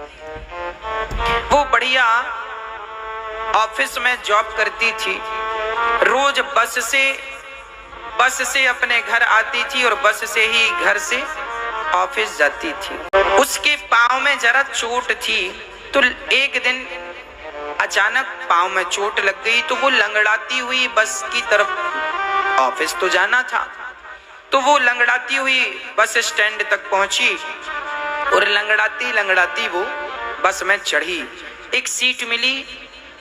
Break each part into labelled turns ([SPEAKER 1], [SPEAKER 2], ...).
[SPEAKER 1] वो बढ़िया ऑफिस में जॉब करती थी, रोज बस से अपने घर आती थी और बस से ही घर से ऑफिस जाती थी। उसके पाँव में जरा चोट थी, तो एक दिन अचानक पाँव में चोट लग गई, तो वो लंगड़ाती हुई बस की तरफ, ऑफिस तो जाना था, तो वो लंगड़ाती हुई बस स्टैंड तक पहुंची और लंगड़ाती वो बस में चढ़ी। एक सीट मिली,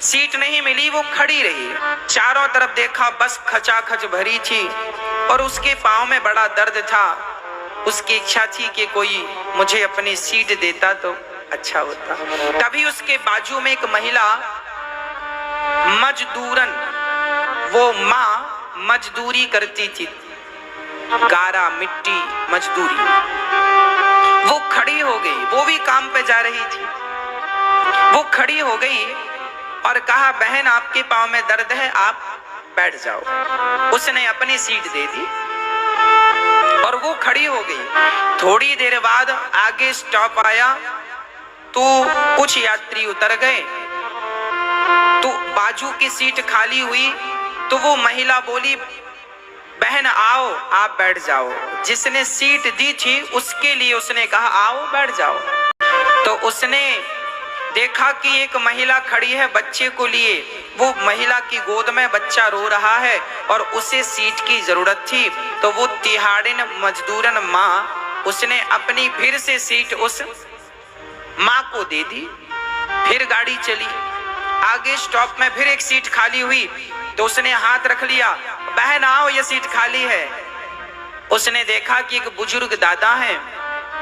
[SPEAKER 1] सीट नहीं मिली, वो खड़ी रही। चारों तरफ देखा, बस खचाखच भरी थी और उसके पाँव में बड़ा दर्द था। उसकी इच्छा थी कि कोई मुझे अपनी सीट देता तो अच्छा होता। तभी उसके बाजू में एक महिला मजदूरन, वो माँ मजदूरी करती थी, गारा मिट्टी मजदूरी, वो खड़ी हो गई। वो भी काम पे जा रही थी। वो खड़ी हो गई और कहा, बहन आपके पाँव में दर्द है, आप बैठ जाओ। उसने अपनी सीट दे दी और वो खड़ी हो गई। थोड़ी देर बाद आगे स्टॉप आया तो कुछ यात्री उतर गए, तो बाजू की सीट खाली हुई। तो वो महिला बोली, बहन आओ आप बैठ जाओ। जिसने सीट दी थी उसके लिए उसने कहा, आओ बैठ जाओ। तो उसने देखा कि एक महिला खड़ी है बच्चे को लिए, वो महिला की गोद में बच्चा रो रहा है और उसे सीट की जरूरत थी। तो वो तिहाड़िन मजदूरन माँ, उसने अपनी फिर से सीट उस माँ को दे दी। फिर गाड़ी चली, आगे स्टॉप में फिर एक सीट खाली हुई, तो उसने हाथ रख लिया, बहन आओ ये सीट खाली है। उसने देखा कि एक बुजुर्ग दादा हैं,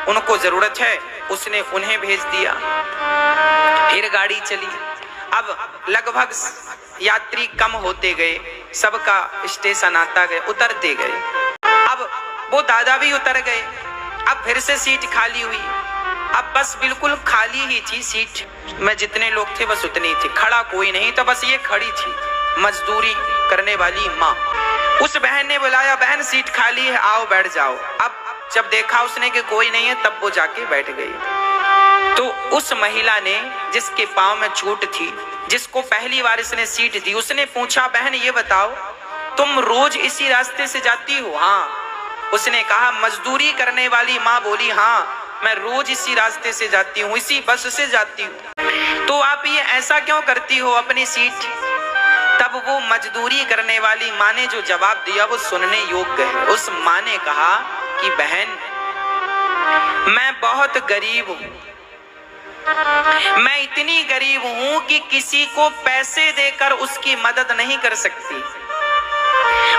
[SPEAKER 1] उनको जरूरत है, उसने उन्हें भेज दिया। फिर गाड़ी चली। अब लगभग यात्री कम होते गए, सबका स्टेशन आता गए, उतरते गए। अब वो दादा भी उतर गए। अब फिर से सीट खाली हुई। अब बस बिल्कुल खाली ही थी, सीट में जितने लोग थे बस उतनी थी, खड़ा कोई नहीं, तो बस ये खड़ी थी मजदूरी करने वाली माँ। उस बहन ने बुलाया, बहन सीट खाली है, आओ बैठ जाओ। अब जब देखा उसने कि कोई नहीं है, तब वो जाके बैठ गई। तो उस महिला ने, जिसके पाँव में चोट थी, जिसको पहली बार इसने सीट दी, उसने पूछा, बहन ये बताओ तुम रोज इसी रास्ते से जाती हो? हाँ। उसने कहा, मजदूरी करने वाली माँ बोली, हाँ मैं रोज इसी रास्ते से जाती हूँ, इसी बस से जाती हूँ। तो आप ये ऐसा क्यों करती हो अपनी सीट? तब वो मजदूरी करने वाली माँ ने जो जवाब दिया वो सुनने योग्य है। उस माँ ने कहा कि बहन मैं बहुत गरीब हूँ, मैं इतनी गरीब हूँ कि किसी को पैसे देकर उसकी मदद नहीं कर सकती।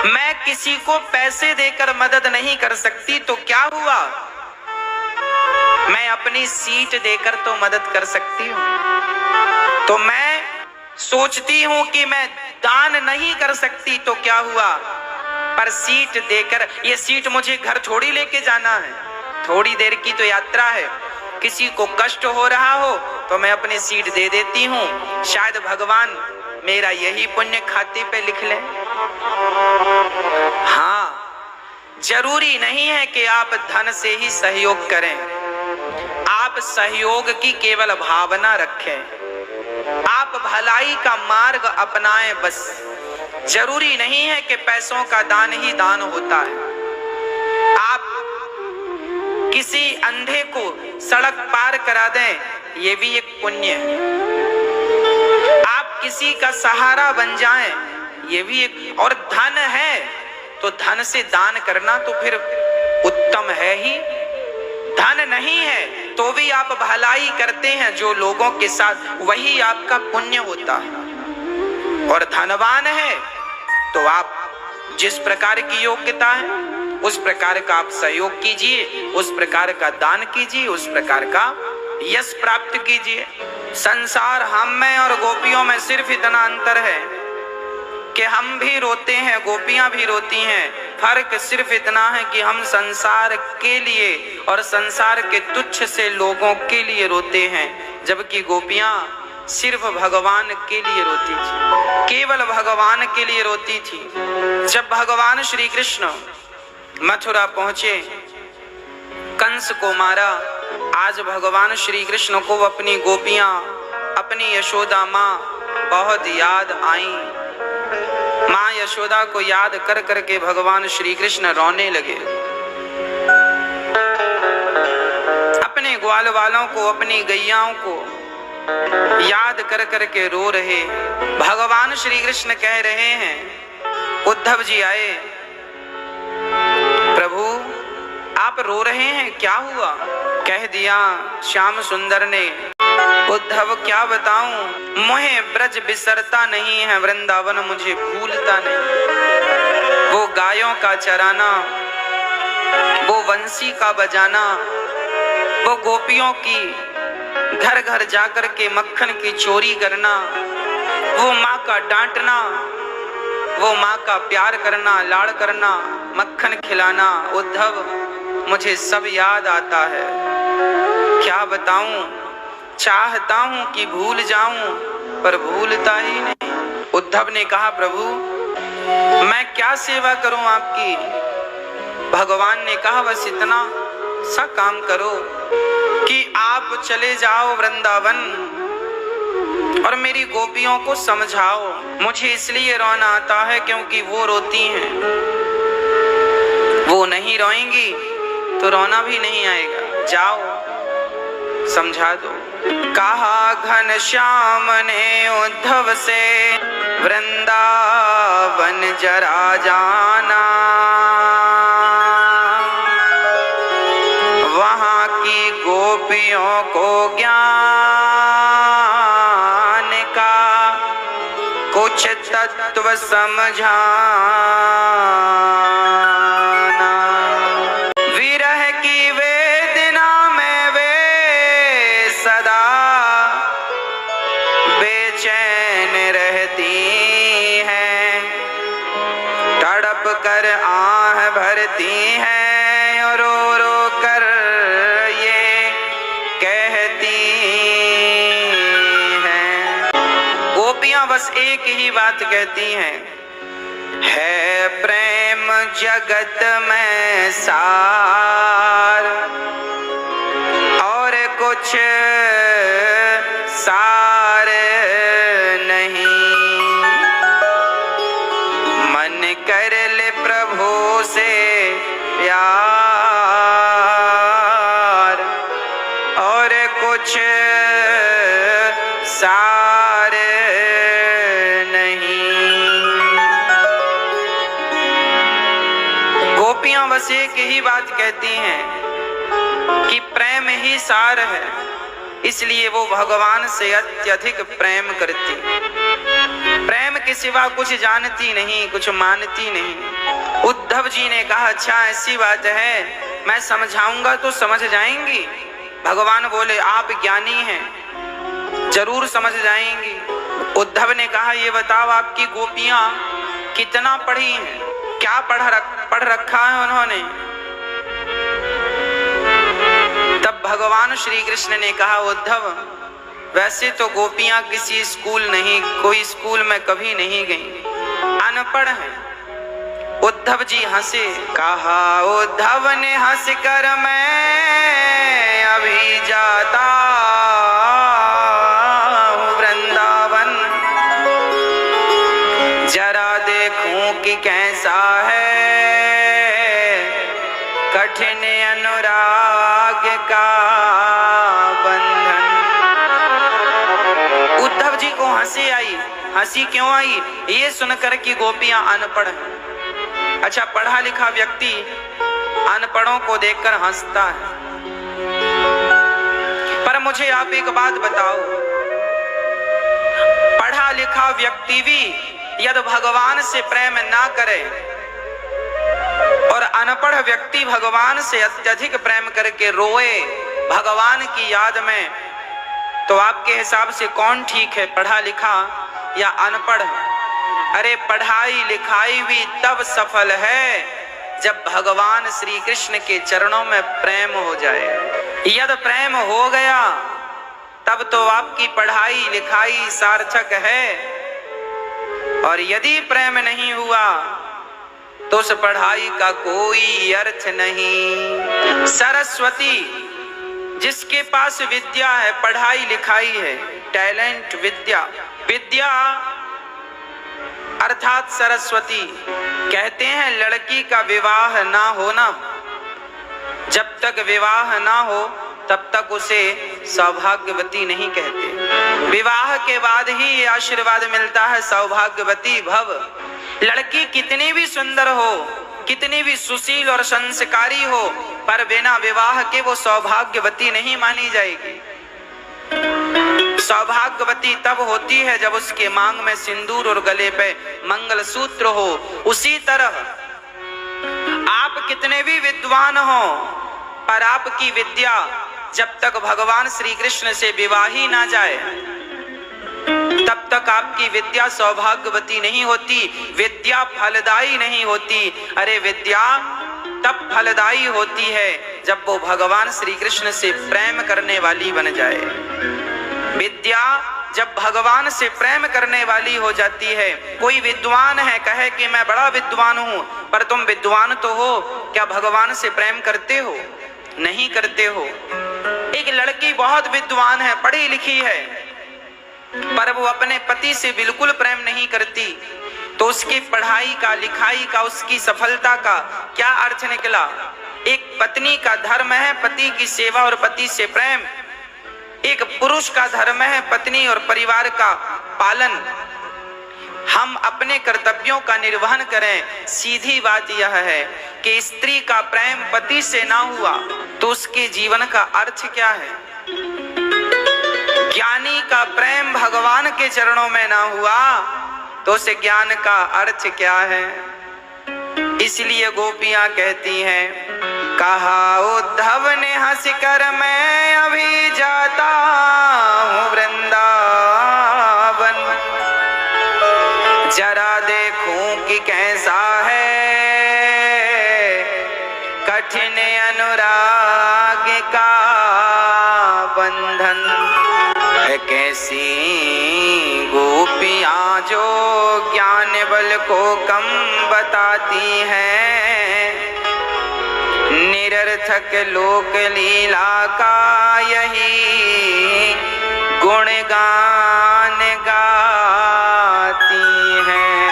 [SPEAKER 1] मैं किसी को पैसे देकर मदद नहीं कर सकती, तो क्या हुआ, मैं अपनी सीट देकर तो मदद कर सकती हूँ। तो मैं सोचती हूँ कि मैं दान नहीं कर सकती, तो क्या हुआ, पर सीट देकर, ये सीट मुझे घर थोड़ी लेके जाना है, थोड़ी देर की तो यात्रा है। किसी को कष्ट हो रहा हो तो मैं अपनी सीट दे देती हूँ, शायद भगवान मेरा यही पुण्य खाते पे लिख ले। हाँ, जरूरी नहीं है कि आप धन से ही सहयोग करें, आप सहयोग की केवल भावना रखें, आप भलाई का मार्ग अपनाएं बस। जरूरी नहीं है कि पैसों का दान ही दान होता है। आप किसी अंधे को सड़क पार करा दें, ये भी एक पुण्य है। आप किसी का सहारा बन जाएं, ये भी एक, और धन है तो धन से दान करना तो फिर उत्तम है ही। धन नहीं है तो भी आप भलाई करते हैं जो लोगों के साथ, वही आपका पुण्य होता है। और धनवान है तो आप जिस प्रकार की योग्यता है उस प्रकार का आप सहयोग कीजिए, उस प्रकार का दान कीजिए, उस प्रकार का यश प्राप्त कीजिए। संसार हम में और गोपियों में सिर्फ इतना अंतर है कि हम भी रोते हैं, गोपियां भी रोती हैं। फर्क सिर्फ इतना है कि हम संसार के लिए और संसार के तुच्छ से लोगों के लिए रोते हैं, जबकि गोपियां सिर्फ भगवान के लिए रोती थी, केवल भगवान के लिए रोती थी। जब भगवान श्री कृष्ण मथुरा पहुंचे, कंस को मारा, आज भगवान श्री कृष्ण को अपनी गोपियां, अपनी यशोदा माँ बहुत याद आई। माँ यशोदा को याद कर करके भगवान श्री कृष्ण रोने लगे। अपने ग्वाल वालों को, अपनी गैयाओं को याद कर करके रो रहे। भगवान श्री कृष्ण कह रहे हैं, उद्धव जी आए, प्रभु आप रो रहे हैं, क्या हुआ? कह दिया श्याम सुंदर ने, उद्धव क्या बताऊं, मोहे ब्रज बिसरता नहीं है, वृंदावन मुझे भूलता नहीं। वो गायों का चराना, वो बंसी का बजाना, वो गोपियों की घर घर जाकर के मक्खन की चोरी करना, वो माँ का डांटना, वो माँ का प्यार करना, लाड़ करना, मक्खन खिलाना, उद्धव मुझे सब याद आता है। क्या बताऊं, चाहता हूं कि भूल जाऊं पर भूलता ही नहीं। उद्धव ने कहा, प्रभु मैं क्या सेवा करूं आपकी? भगवान ने कहा, बस इतना सा काम करो कि आप चले जाओ वृंदावन और मेरी गोपियों को समझाओ। मुझे इसलिए रोना आता है क्योंकि वो रोती हैं, वो नहीं रोएंगी तो रोना भी नहीं आएगा। जाओ समझा दो। कहा घनश्याम ने उद्धव से, वृंदावन जरा जाना, वहां की गोपियों को ज्ञान का कुछ तत्व समझाना। विरह की वेदना में वे सदा बेचैन रहती हैं, तड़प कर आह भरती हैं और रो रो कर ये कहती हैं। गोपियां बस एक ही बात कहती हैं, है प्रेम जगत में सार, और कुछ सार नहीं। मन कर ले प्रभु से प्यार, और कुछ सार नहीं। गोपियां बस एक ही बात कहती हैं कि प्रेम ही सार है, इसलिए वो भगवान से अत्यधिक प्रेम करती। प्रेम के सिवा कुछ जानती नहीं, कुछ मानती नहीं। उद्धव जी ने कहा, अच्छा ऐसी बात है, मैं समझाऊंगा तो समझ जाएंगी। भगवान बोले, आप ज्ञानी हैं, जरूर समझ जाएंगी। उद्धव ने कहा, ये बताओ आपकी गोपियां कितना पढ़ी हैं, क्या पढ़ रखा है उन्होंने? तब भगवान श्री कृष्ण ने कहा, उद्धव वैसे तो गोपियां किसी स्कूल नहीं, कोई स्कूल में कभी नहीं गई, अनपढ़ हैं। उद्धव जी हंसे। कहा उद्धव ने हंस कर, मैं अभी जाता हूँ वृंदावन, जरा देखूं कि कैसा है कठिन अनुराग का बंधन। उद्धव जी को हंसी आई। हंसी क्यों आई? ये सुनकर कि गोपियां अनपढ़ हैं। अच्छा, पढ़ा लिखा व्यक्ति अनपढ़ों को देखकर हंसता है, पर मुझे आप एक बात बताओ, पढ़ा लिखा व्यक्ति भी यदि भगवान से प्रेम ना करे और अनपढ़ व्यक्ति भगवान से अत्यधिक प्रेम करके रोए भगवान की याद में, तो आपके हिसाब से कौन ठीक है, पढ़ा लिखा या अनपढ़? अरे पढ़ाई लिखाई भी तब सफल है जब भगवान श्री कृष्ण के चरणों में प्रेम हो जाए। यदि प्रेम हो गया तब तो आपकी पढ़ाई लिखाई सार्थक है, और यदि प्रेम नहीं हुआ तो उस पढ़ाई का कोई अर्थ नहीं। सरस्वती जिसके पास विद्या है, पढ़ाई लिखाई है, टैलेंट, विद्या, विद्या अर्थात सरस्वती। कहते हैं लड़की का विवाह ना होना, जब तक विवाह ना हो तब तक उसे सौभाग्यवती नहीं कहते। विवाह के बाद ही ये आशीर्वाद मिलता है, सौभाग्यवती भव। लड़की कितनी भी सुंदर हो, कितनी भी सुशील और संस्कारी हो, पर बिना विवाह के वो सौभाग्यवती नहीं मानी जाएगी। सौभाग्यवती तब होती है जब उसके मांग में सिंदूर और गले पे मंगलसूत्र हो। उसी तरह आप कितने भी विद्वान हो, पर आपकी विद्या जब तक भगवान श्री कृष्ण से विवाह ही ना जाए तब तक आपकी विद्या सौभाग्यवती नहीं होती, विद्या फलदायी नहीं होती। अरे विद्या तब फलदायी होती है जब वो भगवान श्री कृष्ण से प्रेम करने वाली बन जाए। विद्या जब भगवान से प्रेम करने वाली हो जाती है। कोई विद्वान है, कहे कि मैं बड़ा विद्वान हूं, पर तुम विद्वान तो हो, क्या भगवान से प्रेम करते हो? नहीं करते हो। एक लड़की बहुत विद्वान है, पढ़ी लिखी है, पर वो अपने पति से बिल्कुल प्रेम नहीं करती, तो उसकी पढ़ाई का, लिखाई का, उसकी सफलता का क्या अर्थ निकला? एक पत्नी का धर्म है पति की सेवा और पति से प्रेम। एक पुरुष का धर्म है पत्नी और परिवार का पालन। हम अपने कर्तव्यों का निर्वहन करें। सीधी बात यह है कि स्त्री का प्रेम पति से ना हुआ तो उसके जीवन का अर्थ क्या है? ज्ञानी का प्रेम भगवान के चरणों में ना हुआ तो उस ज्ञान का अर्थ क्या है? इसलिए गोपियां कहती हैं, कहा उद्धव ने हंस कर मैं अभी जाता हूँ वृंदावन, जरा देखूं कि कैसा है कठिन अनुराग का बंधन। कैसी गोपियां जो ज्ञान बल को कम बताती हैं, निरर्थक लोक लीला का यही गुणगान गाती हैं।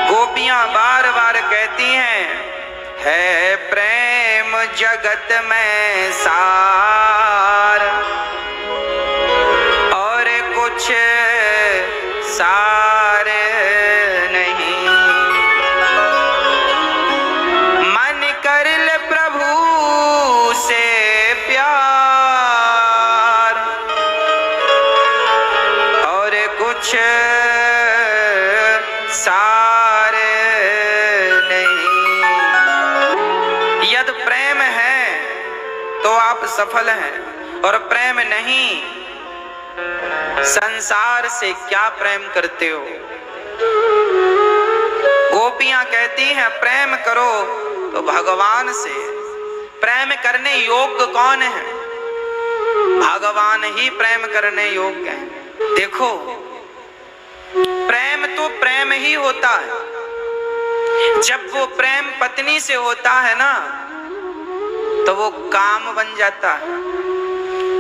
[SPEAKER 1] गोपियां बार बार कहती हैं, है प्रेम जगत में सार और कुछ सार नहीं, मन कर ले प्रभु से प्यार और कुछ सार नहीं। यदि प्रेम है तो आप सफल हैं, और प्रेम नहीं, संसार से क्या प्रेम करते हो? गोपियां कहती हैं, प्रेम करो तो भगवान से। प्रेम करने योग्य कौन है? भगवान ही प्रेम करने योग्य है। देखो, प्रेम तो प्रेम ही होता है। जब वो प्रेम पत्नी से होता है ना, तो वो काम बन जाता है।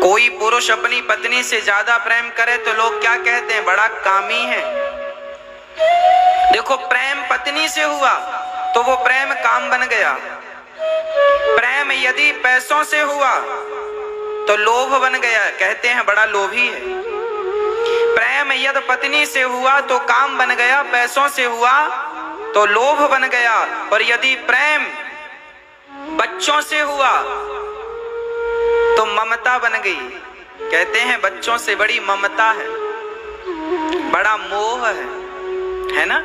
[SPEAKER 1] कोई पुरुष अपनी पत्नी से ज्यादा प्रेम करे तो लोग क्या कहते हैं? बड़ा कामी है। देखो, प्रेम पत्नी से हुआ तो वो प्रेम काम बन गया। प्रेम यदि पैसों से हुआ तो लोभ बन गया, कहते हैं बड़ा लोभी है। प्रेम यदि पत्नी से हुआ तो काम बन गया, पैसों से हुआ तो लोभ बन गया। और यदि प्रेम बच्चों से हुआ तो ममता बन गई। कहते हैं बच्चों से बड़ी ममता है, बड़ा मोह है ना?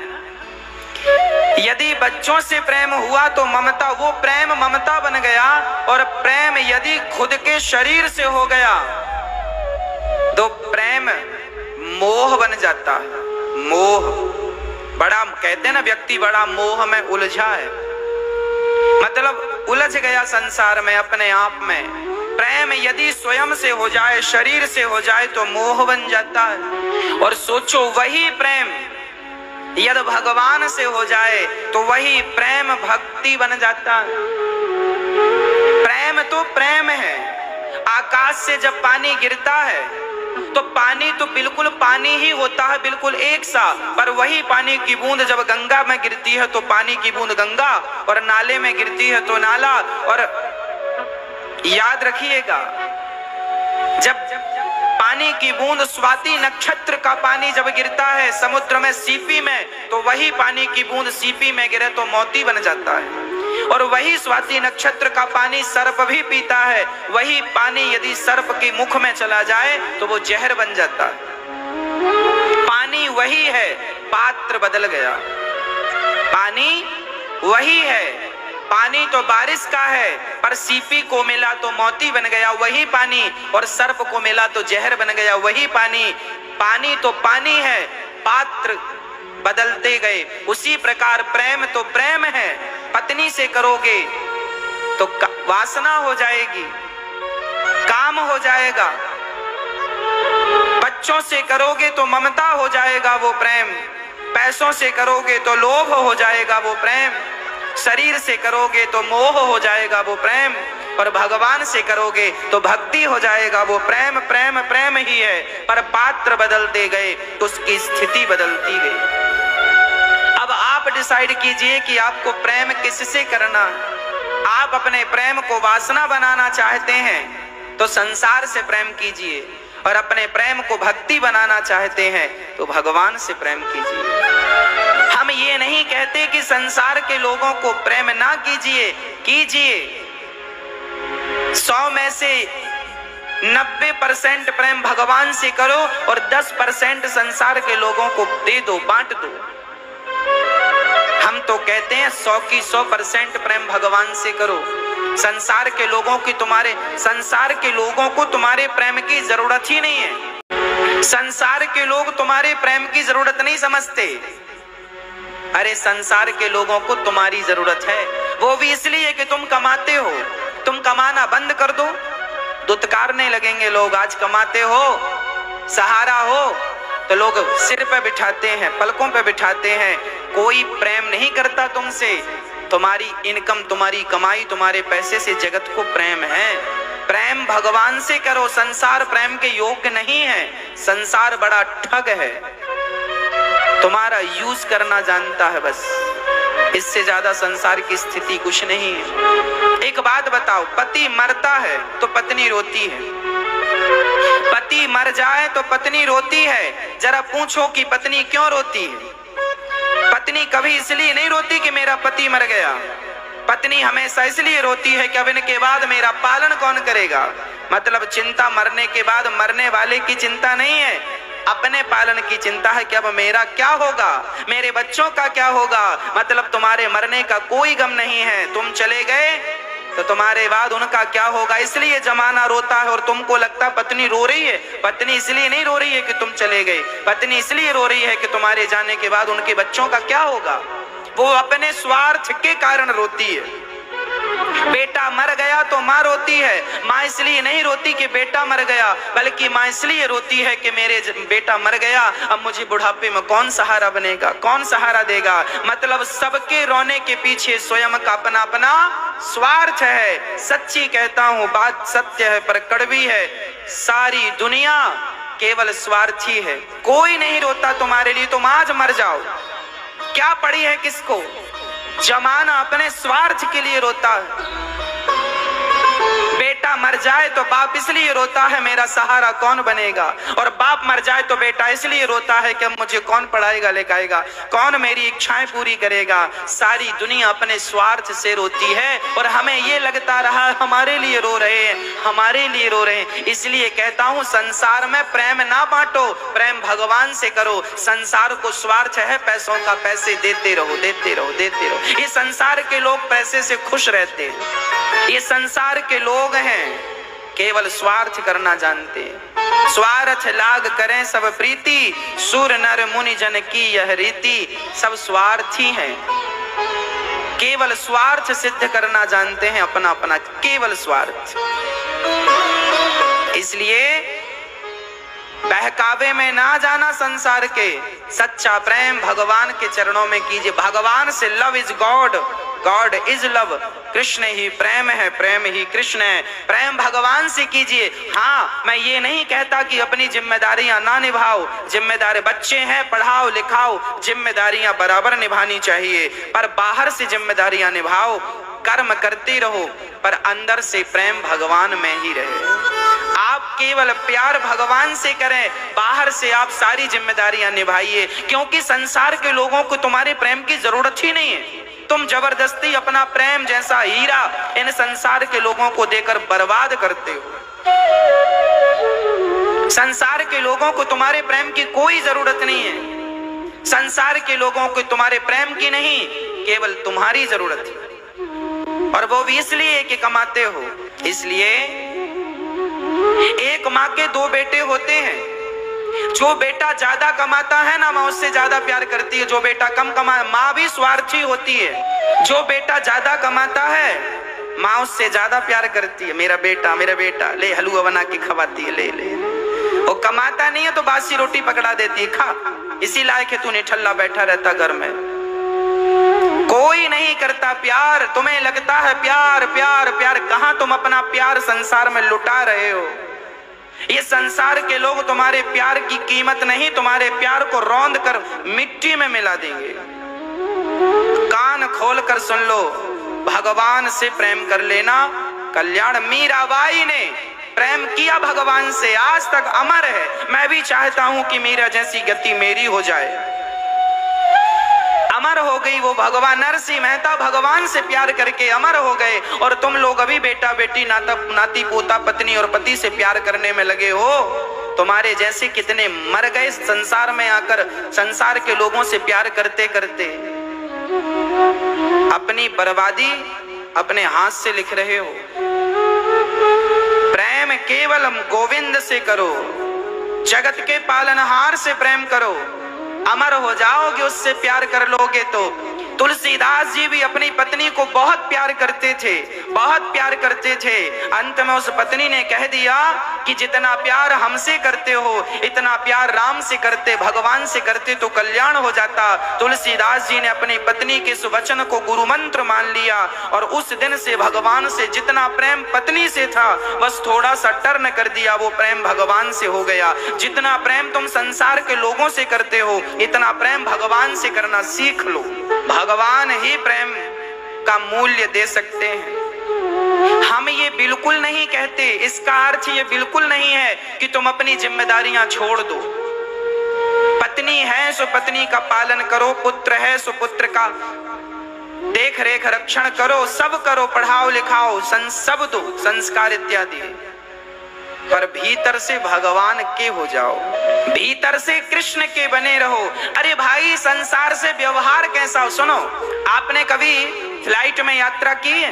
[SPEAKER 1] यदि बच्चों से प्रेम हुआ तो ममता, वो प्रेम ममता बन गया। और प्रेम यदि खुद के शरीर से हो गया तो प्रेम मोह बन जाता है। मोह, बड़ा कहते हैं ना, व्यक्ति बड़ा मोह में उलझा है, मतलब उलझ गया संसार में, अपने आप में। प्रेम यदि स्वयं से हो जाए, शरीर से हो जाए तो मोह बन जाता है। और सोचो, वही प्रेम यदि भगवान से हो जाए तो वही प्रेम भक्ति बन जाता है। प्रेम तो प्रेम है। आकाश से जब पानी गिरता है तो पानी तो बिल्कुल पानी ही होता है, बिल्कुल एक सा, पर वही पानी की बूंद जब गंगा में गिरती है तो पानी की बूंद गंगा, और नाले में गिरती है तो नाला। और याद रखिएगा, जब पानी की बूंद स्वाति नक्षत्र का पानी जब गिरता है समुद्र में सीपी में, तो वही पानी की बूंद सीपी में गिरे तो मोती बन जाता है। और वही स्वाति नक्षत्र का पानी सर्प भी पीता है। वही पानी यदि सर्प के मुख में चला जाए तो वो जहर बन जाता है। पानी वही है, पात्र बदल गया। पानी वही है, पानी तो बारिश का है, पर सीपी को मिला तो मोती बन गया वही पानी, और सर्प को मिला तो जहर बन गया वही पानी। पानी तो पानी है, पात्र बदलते गए। उसी प्रकार प्रेम तो प्रेम है। पत्नी से करोगे तो वासना हो जाएगी, काम हो जाएगा। बच्चों से करोगे तो ममता हो जाएगा वो प्रेम। पैसों से करोगे तो लोभ हो जाएगा वो प्रेम। शरीर से करोगे तो मोह हो जाएगा वो प्रेम। और भगवान से करोगे तो भक्ति हो जाएगा वो प्रेम। प्रेम प्रेम ही है, पर पात्र बदलते गए तो उसकी स्थिति बदलती गई। अब आप डिसाइड कीजिए कि आपको प्रेम किससे करना है। आप अपने प्रेम को वासना बनाना चाहते हैं तो संसार से प्रेम कीजिए, और अपने प्रेम को भक्ति बनाना चाहते हैं तो भगवान से प्रेम कीजिए। हम ये नहीं कहते कि संसार के लोगों को प्रेम ना कीजिए, कीजिए। 100 में से 90% प्रेम भगवान से करो और 10% संसार के लोगों को दे दो, बांट दो। हम तो कहते हैं 100 की 100% प्रेम भगवान से करो। संसार के लोगों को तुम्हारे प्रेम की जरूरत ही नहीं है। संसार के लोग तुम्हारे प्रेम की जरूरत नहीं समझते। अरे संसार के लोगों को तुम्हारी जरूरत है, वो भी इसलिए कि तुम कमाते हो। तुम कमाना बंद कर दो, दुत्कारने लगेंगे लोग। आज कमाते हो, सहारा हो, तो लोग सिर पे बिठाते हैं, पलकों पे बिठाते हैं। कोई प्रेम नहीं करता तुमसे। तुम्हारी इनकम, तुम्हारी कमाई, तुम्हारे पैसे से जगत को प्रेम है। प्रेम भगवान से करो। संसार प्रेम के योग्य नहीं है। संसार बड़ा ठग है, तुम्हारा यूज करना जानता है बस। इससे ज्यादा संसार की स्थिति कुछ नहीं है। एक बात बताओ, पति मरता है तो पत्नी रोती है, पति मर जाए तो पत्नी रोती है। जरा पूछो कि पत्नी क्यों रोती है? पत्नी कभी इसलिए नहीं रोती कि मेरा पति मर गया। पत्नी हमेशा इसलिए रोती है कि अब इनके बाद मेरा पालन कौन करेगा। मतलब चिंता मरने के बाद मरने वाले की चिंता नहीं है, अपने पालन की चिंता है कि अब मेरा क्या होगा, मेरे बच्चों का क्या होगा। मतलब तुम्हारे मरने का कोई गम नहीं है। तुम चले गए तो तुम्हारे बाद उनका क्या होगा, इसलिए जमाना रोता है। और तुमको लगता पत्नी रो रही है। पत्नी इसलिए नहीं रो रही है कि तुम चले गए, पत्नी इसलिए रो रही है कि तुम्हारे जाने के बाद उनके बच्चों का क्या होगा। वो अपने स्वार्थ के कारण रोती है। बेटा मर गया तो माँ रोती है। माँ इसलिए नहीं रोती कि बेटा मर गया, बल्कि माँ इसलिए रोती है कि मेरे बेटा मर गया, अब मुझे बुढ़ापे में कौन सहारा बनेगा, कौन सहारा देगा। मतलब सबके रोने के पीछे स्वयं का अपना अपना स्वार्थ है। सच्ची कहता हूँ, बात सत्य है पर कड़वी है। सारी दुनिया केवल स्वार्थी है। कोई नहीं रोता तुम्हारे लिए। तुम आज मर जाओ, क्या पड़ी है किसको। जमाना अपने स्वार्थ के लिए रोता है। बेटा मर जाए तो बाप इसलिए रोता है मेरा सहारा कौन बनेगा, और बाप मर जाए तो बेटा इसलिए रोता है कि मुझे कौन पढ़ाएगा लिखाएगा, कौन मेरी इच्छाएं पूरी करेगा। सारी दुनिया अपने स्वार्थ से रोती है, और हमें ये लगता रहा हमारे लिए रो रहे हैं, हमारे लिए रो रहे हैं। इसलिए कहता हूँ संसार में प्रेम ना बांटो, प्रेम भगवान से करो। संसार को स्वार्थ है पैसों का, पैसे देते रहो देते रहो देते रहो। ये संसार के लोग पैसे से खुश रहते हैं। ये संसार के लोग हैं केवल स्वार्थ करना जानते हैं। स्वार्थ लाग करें सब प्रीति, सुर नर मुनि जन की यह रीति। सब स्वार्थी हैं, केवल स्वार्थ सिद्ध करना जानते हैं, अपना अपना केवल स्वार्थ। इसलिए बहकावे में ना जाना संसार के। सच्चा प्रेम भगवान के चरणों में कीजिए। भगवान से love is God, God is love, Krishna ही प्रेम है, प्रेम ही कृष्ण है। प्रेम भगवान से कीजिए। हाँ, मैं ये नहीं कहता कि अपनी जिम्मेदारियां ना निभाओ, जिम्मेदार बच्चे हैं, पढ़ाओ लिखाओ, जिम्मेदारियां बराबर निभानी चाहिए, पर बाहर से जिम्मेदारियां निभाओ, कर्म करते रहो, पर अंदर से प्रेम भगवान में ही रहे। आप केवल प्यार भगवान से करें, बाहर से आप सारी जिम्मेदारियां निभाइए, क्योंकि संसार के लोगों को तुम्हारे प्रेम की जरूरत ही नहीं है। तुम जबरदस्ती अपना प्रेम जैसा हीरा इन संसार के लोगों को देकर बर्बाद करते हो। संसार के लोगों को तुम्हारे प्रेम की कोई जरूरत नहीं है। संसार के लोगों को तुम्हारे प्रेम की नहीं, केवल तुम्हारी जरूरत है, और वो भी इसलिए कि कमाते हो। इसलिए एक माँ के दो बेटे होते हैं। जो बेटा ज्यादा कमाता है ना, माँ उससे ज्यादा प्यार करती है। जो बेटा कम कमा, माँ भी स्वार्थी होती है। जो बेटा ज्यादा कमाता है, माँ उससे ज्यादा प्यार करती है। मेरा बेटा ले हलवा बना के खवाती है, ले ले। वो कमाता नहीं है तो बासी रोटी पकड़ा देती है, खा, इसी लायक है तू निठल्ला बैठा रहता घर में। कोई नहीं करता प्यार। तुम्हें लगता है प्यार प्यार प्यार, कहां तुम अपना प्यार संसार में लुटा रहे हो। ये संसार के लोग तुम्हारे प्यार की कीमत नहीं, तुम्हारे प्यार को रौंद कर मिट्टी में मिला देंगे। कान खोल कर सुन लो, भगवान से प्रेम कर लेना कल्याण। मीराबाई ने प्रेम किया भगवान से, आज तक अमर है। मैं भी चाहता हूं कि मीरा जैसी गति मेरी हो जाए। अमर हो गई वो भगवान। नरसिंह मेहता भगवान से प्यार करके अमर हो गए, और तुम लोग अभी बेटा बेटी, नाती पोता, पत्नी और पति से प्यार करने में लगे हो। तुम्हारे जैसे कितने मर गए संसार में आकर, संसार के लोगों से प्यार करते करते। अपनी बर्बादी अपने हाथ से लिख रहे हो। प्रेम केवल गोविंद से करो, जगत के पालनहार से प्रेम करो, अमर हो जाओगे। उससे प्यार कर लोगे तो। तुलसीदास जी भी अपनी पत्नी को बहुत प्यार करते थे, बहुत प्यार करते थे। अंत में उस पत्नी ने कह दिया कि जितना प्यार हमसे करते हो, इतना प्यार राम से करते, भगवान से करते तो कल्याण हो जाता। तुलसीदास जी ने अपनी पत्नी के इस वचन को गुरु मंत्र मान लिया, और उस दिन से भगवान से जितना प्रेम पत्नी से था, बस थोड़ा सा टर्न कर दिया, वो प्रेम भगवान से हो गया। जितना प्रेम तुम संसार के लोगों से करते हो, इतना प्रेम भगवान से करना सीख लो। भगवान ही प्रेम का मूल्य दे सकते हैं। हम ये बिल्कुल नहीं कहते, इसका अर्थ ये बिल्कुल नहीं है कि तुम अपनी जिम्मेदारियां छोड़ दो। पत्नी है सो पत्नी का पालन करो, पुत्र है सो पुत्र का देख रेख रक्षण करो, सब करो, पढ़ाओ लिखाओ, सब दो संस्कार इत्यादि, पर भीतर से भगवान के हो जाओ, भीतर से कृष्ण के बने रहो। अरे भाई, संसार से व्यवहार कैसा हो? सुनो, आपने कभी फ्लाइट में यात्रा की है?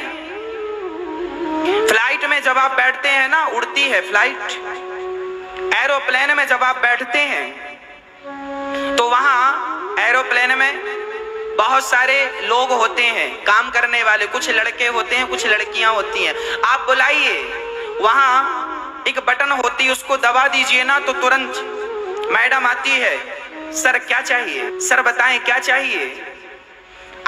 [SPEAKER 1] फ्लाइट में जब आप बैठते हैं ना, उड़ती है फ्लाइट। एरोप्लेन में जब आप बैठते हैं तो वहां एरोप्लेन में बहुत सारे लोग होते हैं, काम करने वाले, कुछ लड़के होते हैं, कुछ लड़कियां होती हैं। आप बुलाइए, वहां एक बटन होती है, उसको दबा दीजिए ना तो तुरंत मैडम आती है, सर क्या चाहिए, सर बताएं क्या चाहिए।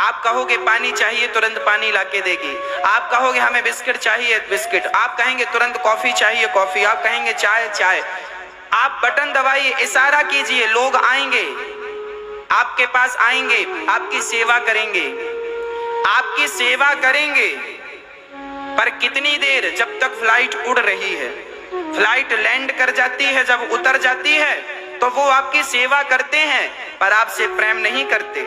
[SPEAKER 1] आप कहोगे पानी चाहिए, तुरंत पानी लाके देगी। आप कहोगे हमें बिस्किट चाहिए, बिस्किट। आप कहेंगे तुरंत कॉफी चाहिए, कॉफी। आप कहेंगे चाय, चाय। आप बटन दबाइए, इशारा कीजिए, लोग आएंगे, आपके पास आएंगे, आपकी सेवा करेंगे, आपकी सेवा करेंगे। पर कितनी देर? जब तक फ्लाइट उड़ रही है। फ्लाइट लैंड कर जाती है, जब उतर जाती है तो वो आपकी सेवा करते हैं, पर आपसे प्रेम नहीं करते,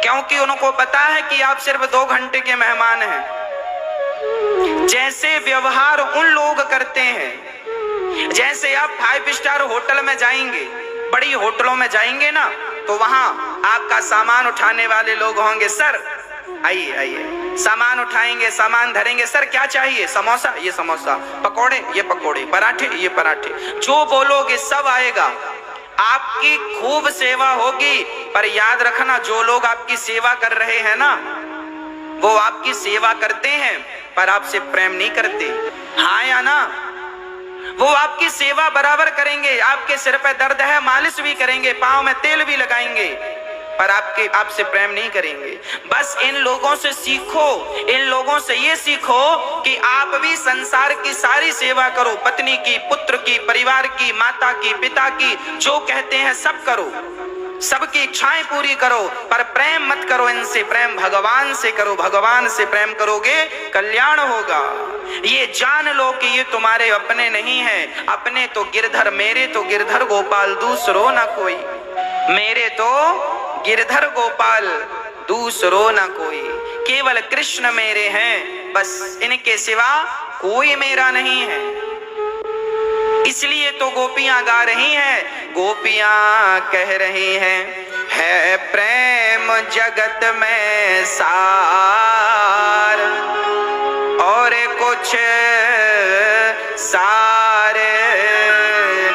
[SPEAKER 1] क्योंकि उनको पता है कि आप सिर्फ 2 घंटे के मेहमान हैं। जैसे व्यवहार उन लोग करते हैं, जैसे आप 5 स्टार होटल में जाएंगे, बड़ी होटलों में जाएंगे ना, तो वहां आपका सामान उठाने वाले लोग होंगे। सर आइए आइए, सामान उठाएंगे, सामान धरेंगे। सर क्या चाहिए? समोसा, ये समोसा। पकोड़े, ये पकोड़े। पराठे, ये पराठे। जो बोलोगे सब आएगा। आपकी खूब सेवा होगी, पर याद रखना, जो लोग आपकी सेवा कर रहे हैं ना, वो आपकी सेवा करते हैं पर आपसे प्रेम नहीं करते। हाँ या ना? वो आपकी सेवा बराबर करेंगे, आपके सिर पे दर्द है मालिश भी करेंगे, पाँव में तेल भी लगाएंगे, पर आपसे प्रेम नहीं करेंगे। बस इन लोगों से सीखो, इन लोगों से ये सीखो कि आप भी संसार की सारी सेवा करो, पत्नी की, पुत्र की, परिवार की, माता की, पिता की, जो कहते हैं सब करो, सबकी इच्छाएं पूरी करो, पर प्रेम मत करो इनसे, प्रेम भगवान से करो। भगवान से प्रेम करोगे कल्याण होगा। ये जान लो कि ये तुम्हारे अपने नहीं है, अपने तो गिरधर, मेरे तो गिरधर गोपाल दूसरो ना कोई, मेरे तो गिरधर गोपाल दूसरो ना कोई, केवल कृष्ण मेरे हैं, बस इनके सिवा कोई मेरा नहीं है। इसलिए तो गोपियां गा रही हैं, गोपियां कह रही हैं, है प्रेम जगत में सार और कुछ सार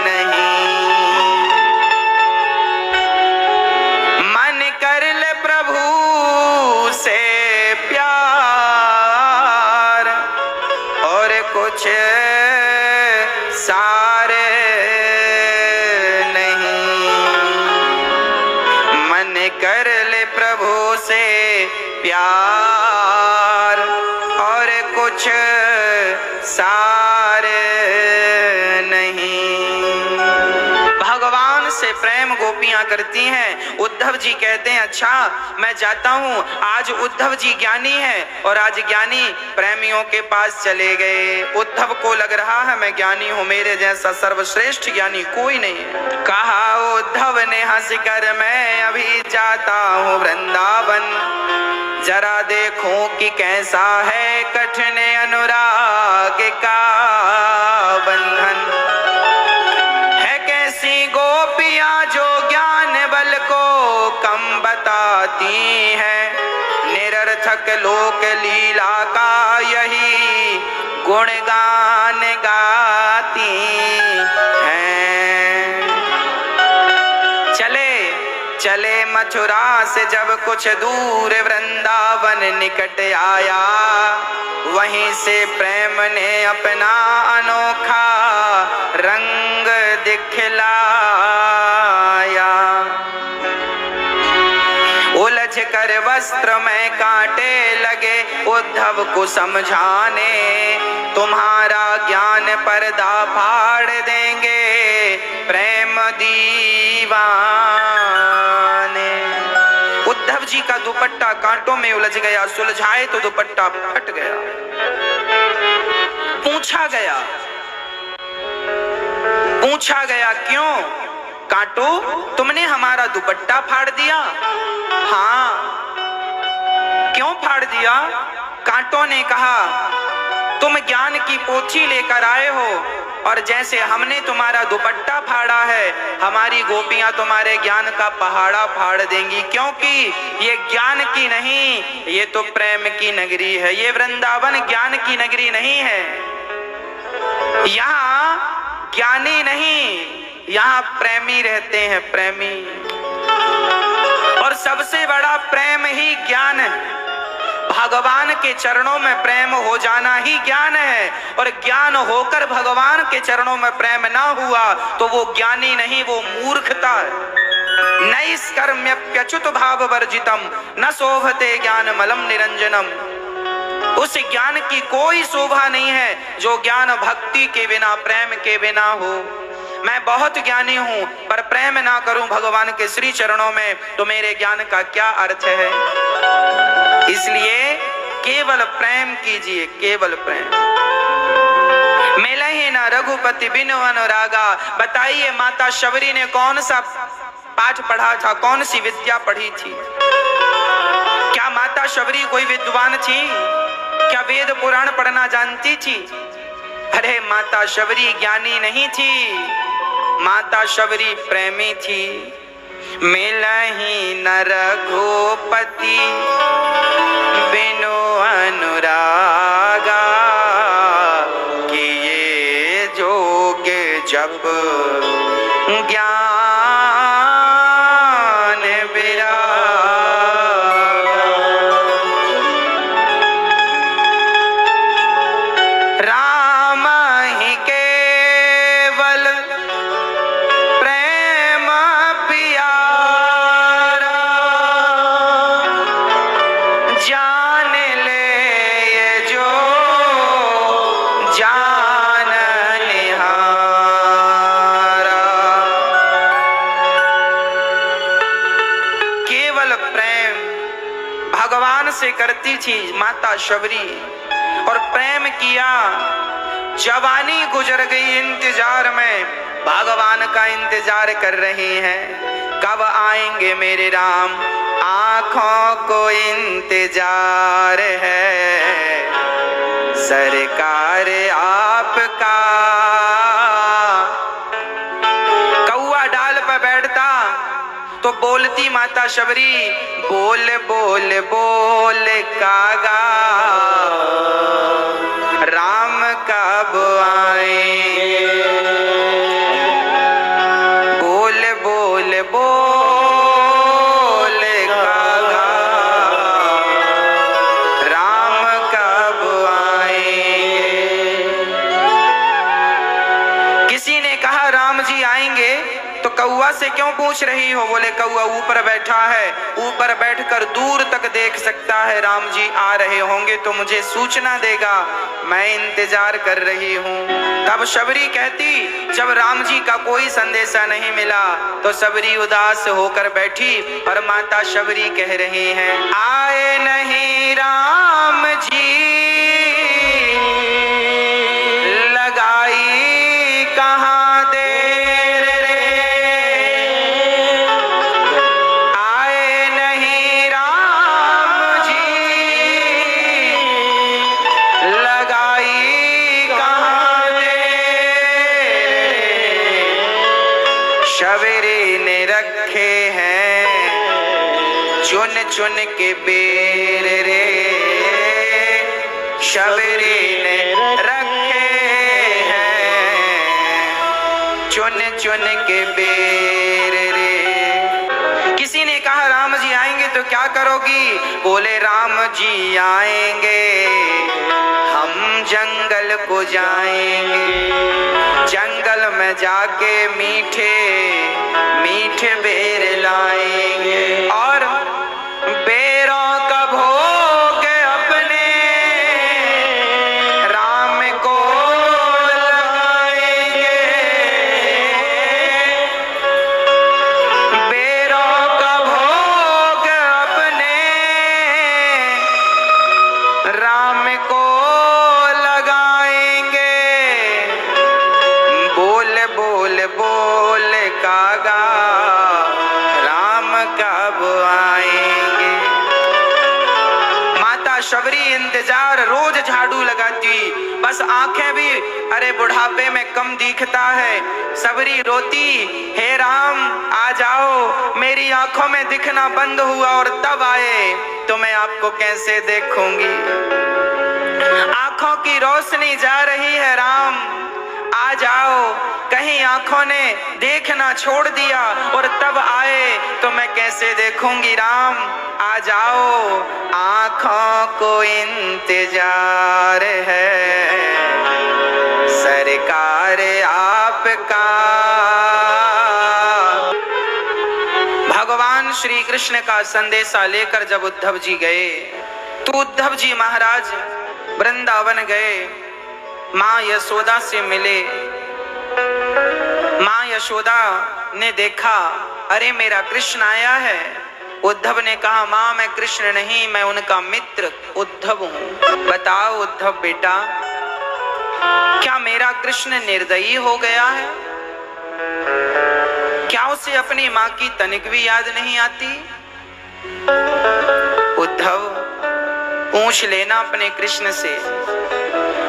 [SPEAKER 1] नहीं, मन कर ले प्रभु से प्यार और कुछ सारे नहीं, मन कर ले प्रभु से प्यार और कुछ सारे नहीं। भगवान से प्रेम गोपियां करती हैं। उद्धव जी कहते हैं अच्छा मैं जाता हूं, आज उद्धव जी ज्ञानी है और आज ज्ञानी प्रेमियों के पास चले गए। उद्धव को लग रहा है मैं ज्ञानी हूं, मेरे जैसा सर्वश्रेष्ठ ज्ञानी कोई नहीं है। कहा उद्धव ने हंसकर मैं अभी जाता हूं वृंदावन, जरा देखूं कि कैसा है कठिन अनुराग का बंधन, है कैसी गोपियां जो ज्ञान बल को कम बताती हैं, निरर्थक लोक लीला का यही गुणगान गाती हैं। चले चले मथुरा से जब कुछ दूर वृंदावन निकट आया, वहीं से प्रेम ने अपना अनोखा रंग दिखलाया। उलझ कर वस्त्र में कांटे लगे उद्धव को समझाने, तुम्हारा ज्ञान पर्दा फाड़ देंगे प्रेम दीवाने। उद्धव जी का दुपट्टा कांटों में उलझ गया, सुलझाए तो दुपट्टा फट गया। पूछा गया क्यों कांटो, तुमने हमारा दुपट्टा फाड़ दिया? हाँ, क्यों फाड़ दिया? कांटों ने कहा तुम ज्ञान की पोथी लेकर आए हो और जैसे हमने तुम्हारा दुपट्टा फाड़ा है, हमारी गोपियां तुम्हारे ज्ञान का पहाड़ा फाड़ देंगी, क्योंकि ये ज्ञान की नहीं, ये तो प्रेम की नगरी है। ये वृंदावन ज्ञान की नगरी नहीं है। यहाँ ज्ञानी नहीं, यहाँ प्रेमी रहते हैं, प्रेमी। और सबसे बड़ा प्रेम ही ज्ञान है। भगवान के चरणों में प्रेम हो जाना ही ज्ञान है, और ज्ञान होकर भगवान के चरणों में प्रेम ना हुआ तो वो ज्ञानी नहीं, वो मूर्खता है। नैष्कर्म्यप्यच्युत भाव वर्जितम न शोभते ज्ञान मलम निरंजनम। उस ज्ञान की कोई शोभा नहीं है जो ज्ञान भक्ति के बिना, प्रेम के बिना हो। मैं बहुत ज्ञानी हूं पर प्रेम ना करूं भगवान के श्री चरणों में तो मेरे ज्ञान का क्या अर्थ है। इसलिए केवल प्रेम कीजिए, केवल प्रेम। मिलहि न रघुपति बिनु अनुरागा। बताइए माता शबरी ने कौन सा पाठ पढ़ा था, कौन सी विद्या पढ़ी थी? क्या माता शबरी कोई विद्वान थी? क्या वेद पुराण पढ़ना जानती थी? अरे माता शबरी ज्ञानी नहीं थी, माता शबरी प्रेमी थी। मिलहि न रघुपति बिनु अनुरागा, किए जोग जप ज्ञान विरागा। राम ही केवल प्रेम प्यारा, से करती थी माता शबरी और प्रेम किया। जवानी गुजर गई इंतजार में, भगवान का इंतजार कर रही हैं, कब आएंगे मेरे राम, आंखों को इंतजार है सरकार आपका। कौआ डाल पर बैठता तो बोलती माता शबरी, बोल बोल बोल कागा, राम कब आएंगे, बोल बोल बोल कागा, राम कब आएंगे। किसी ने कहा राम जी आएंगे तो कौआ से क्यों पूछ रही हो? बोले कौआ ऊपर बैठा है, ऊपर बैठकर दूर तक देख सकता है, राम जी आ रहे होंगे तो मुझे सूचना देगा, मैं इंतजार कर रही हूँ। तब शबरी कहती, जब राम जी का कोई संदेशा नहीं मिला तो शबरी उदास होकर बैठी और माता शबरी कह रही हैं, आए नहीं राम जी, लगाई कहाँ देर रे, आए नहीं राम जी, लगाई कहाँ देर रे, शबरी ने रखे हैं चुन चुन के बेर रे, शबरी ने रखे हैं चुन चुन के बेर रे। किसी ने कहा राम जी आएंगे तो क्या करोगी? बोले राम जी आएंगे हम जंगल को जाएंगे, जंगल में जाके मीठे मीठे बेर लाएंगे और बेरों का भोग अपने राम को लगाएंगे, बेरों का भोग अपने राम को लगाएंगे, बोल बोल बोल कागा, राम कब आएंगे। माता शबरी इंतजार रोज झाड़ू लगाती, बस आंखें भी अरे बुढ़ापे में कम दिखता है। शबरी रोती, हे राम आ जाओ, मेरी आंखों में दिखना बंद हुआ और तब आए तो मैं आपको कैसे देखूंगी, आंखों की रोशनी जा रही है राम, आ जाओ, कहीं आंखों ने देखना छोड़ दिया और तब आए तो मैं कैसे देखूंगी राम, आ जाओ, आंखों को इंतजार है सरकार आपका। भगवान श्री कृष्ण का संदेशा लेकर जब उद्धव जी गए तो उद्धव जी महाराज वृंदावन गए, माँ यशोदा से मिले। माँ यशोदा ने देखा, अरे मेरा कृष्ण आया है। उद्धव ने कहा, माँ मैं कृष्ण नहीं, मैं उनका मित्र उद्धव हूँ। बताओ उद्धव बेटा, क्या मेरा कृष्ण निर्दयी हो गया है? क्या उसे अपनी माँ की तनिक भी याद नहीं आती? उद्धव पूछ लेना अपने कृष्ण से,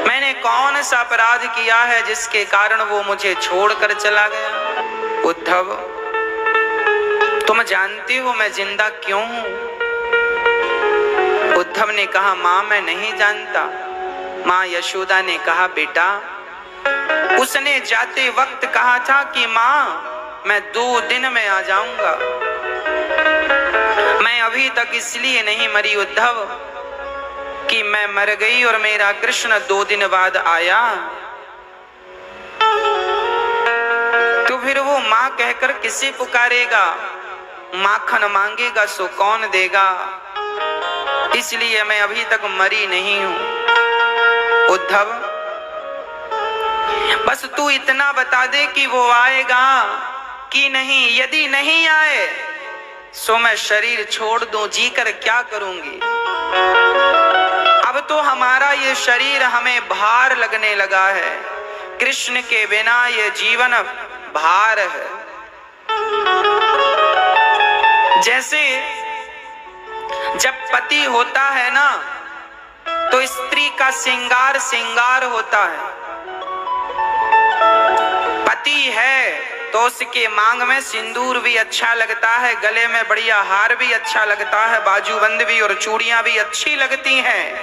[SPEAKER 1] मैंने कौन सा अपराध किया है जिसके कारण वो मुझे छोड़कर चला गया? उद्धव तुम जानती हो मैं जिंदा क्यों हूं? उद्धव ने कहा, मां मैं नहीं जानता। मां यशोदा ने कहा, बेटा उसने जाते वक्त कहा था कि मां मैं 2 दिन में आ जाऊंगा। मैं अभी तक इसलिए नहीं मरी उद्धव कि मैं मर गई और मेरा कृष्ण 2 दिन बाद आया तो फिर वो मां कहकर किसे पुकारेगा? माखन मांगेगा सो कौन देगा? इसलिए मैं अभी तक मरी नहीं हूं। उद्धव बस तू इतना बता दे कि वो आएगा कि नहीं। यदि नहीं आए सो मैं शरीर छोड़ दूं, जी कर क्या करूंगी। अब तो हमारा ये शरीर हमें भार लगने लगा है, कृष्ण के बिना ये जीवन भार है। जैसे जब पति होता है ना, तो स्त्री का श्रृंगार श्रृंगार होता है। पति है तो उसके मांग में सिंदूर भी अच्छा लगता है, गले में बढ़िया हार भी अच्छा लगता है, बाजूबंद भी और चूड़ियां भी अच्छी लगती हैं।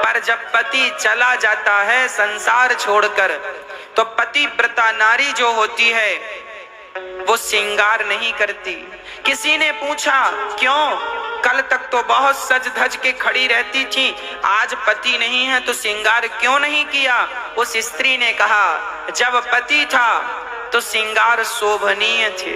[SPEAKER 1] पर जब पति चला जाता है संसार छोड़कर, तो पतिव्रता नारी जो होती है वो श्रृंगार नहीं करती। किसी ने पूछा क्यों, कल तक तो बहुत सज धज के खड़ी रहती थी, आज पति नहीं है तो श्रृंगार क्यों नहीं किया। उस स्त्री ने कहा जब पति था तो श्रृंगार शोभनीय थे,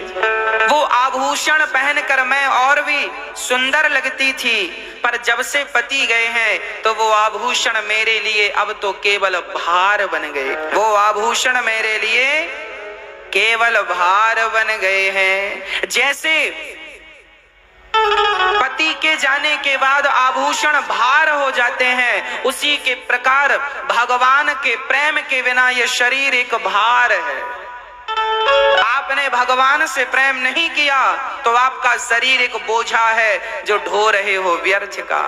[SPEAKER 1] वो आभूषण पहनकर मैं और भी सुंदर लगती थी, पर जब से पति गए हैं तो वो आभूषण मेरे लिए अब तो केवल भार बन गए। वो आभूषण मेरे लिए केवल भार बन गए हैं। जैसे पति के जाने के बाद आभूषण भार हो जाते हैं, उसी के प्रकार भगवान के प्रेम के बिना ये शरीर एक भार है। आपने भगवान से प्रेम नहीं किया तो आपका शरीर एक बोझा है जो ढो रहे हो व्यर्थ का।